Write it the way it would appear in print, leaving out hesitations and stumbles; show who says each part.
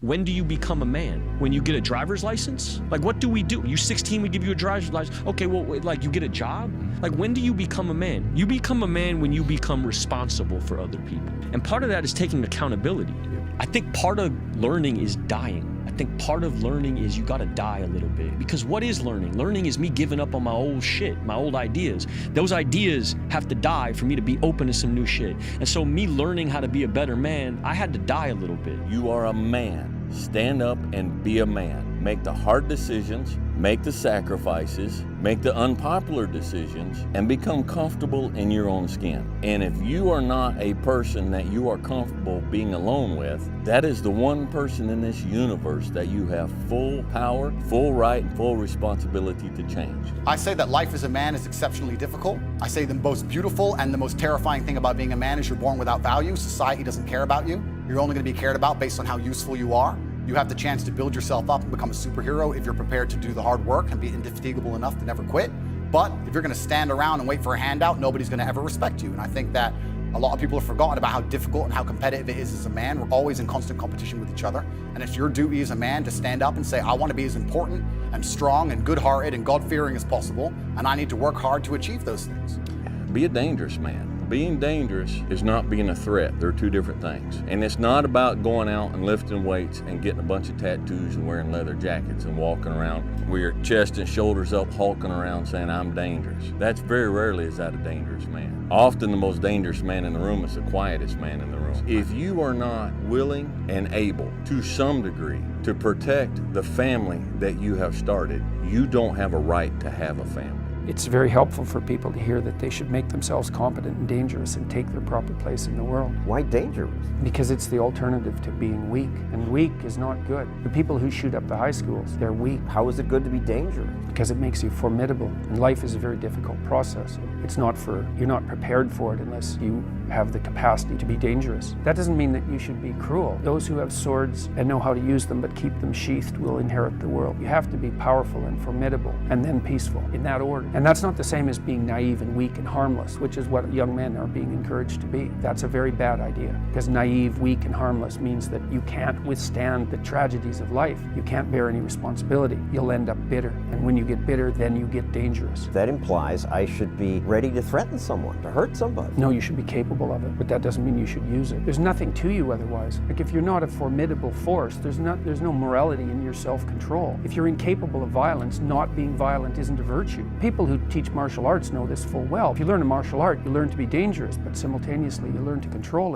Speaker 1: when do you become a man? When you get a driver's license? Like, what do we do? You 16, we give you a driver's license. Okay, well, like, you get a job? Like, when do you become a man? You become a man when you become responsible for other people. And part of that is taking accountability. I think part of learning is dying. I think part of learning is you gotta die a little bit. Because what is learning? Learning is me giving up on my old shit, my old ideas. Those ideas have to die for me to be open to some new shit. And so me learning how to be a better man, I had to die a little bit.
Speaker 2: You are a man. Stand up and be a man. Make the hard decisions, make the sacrifices, make the unpopular decisions, and become comfortable in your own skin. And if you are not a person that you are comfortable being alone with, that is the one person in this universe that you have full power, full right, and full responsibility to change.
Speaker 3: I say that life as a man is exceptionally difficult. I say the most beautiful and the most terrifying thing about being a man is you're born without value. Society doesn't care about you. You're only going to be cared about based on how useful you are. You have the chance to build yourself up and become a superhero if you're prepared to do the hard work and be indefatigable enough to never quit. But if you're going to stand around and wait for a handout, nobody's going to ever respect you. And I think that a lot of people have forgotten about how difficult and how competitive it is as a man. We're always in constant competition with each other. And it's your duty as a man to stand up and say, I want to be as important and strong and good-hearted and God-fearing as possible, and I need to work hard to achieve those things.
Speaker 2: Be a dangerous man. Being dangerous is not being a threat. They're two different things. And it's not about going out and lifting weights and getting a bunch of tattoos and wearing leather jackets and walking around with your chest and shoulders up, hulking around saying, I'm dangerous. That's very rarely is that a dangerous man. Often the most dangerous man in the room is the quietest man in the room. If you are not willing and able, to some degree, to protect the family that you have started, you don't have a right to have a family.
Speaker 4: It's very helpful for people to hear that they should make themselves competent and dangerous and take their proper place in the world.
Speaker 5: Why dangerous?
Speaker 4: Because it's the alternative to being weak, and weak is not good. The people who shoot up the high schools, they're weak.
Speaker 5: How is it good to be dangerous?
Speaker 4: Because it makes you formidable, and life is a very difficult process. It's not you're not prepared for it unless you have the capacity to be dangerous. That doesn't mean that you should be cruel. Those who have swords and know how to use them but keep them sheathed will inherit the world. You have to be powerful and formidable and then peaceful, in that order. And that's not the same as being naive and weak and harmless, which is what young men are being encouraged to be. That's a very bad idea, because naive, weak, and harmless means that you can't withstand the tragedies of life. You can't bear any responsibility. You'll end up bitter. And when you get bitter, then you get dangerous.
Speaker 5: That implies I should be ready to threaten someone, to hurt somebody.
Speaker 4: No, you should be capable of it, but that doesn't mean you should use it. There's nothing to you otherwise. Like, if you're not a formidable force, there's no morality in your self-control. If you're incapable of violence, not being violent isn't a virtue. People who teach martial arts know this full well. If you learn a martial art, you learn to be dangerous, but simultaneously you learn to control it.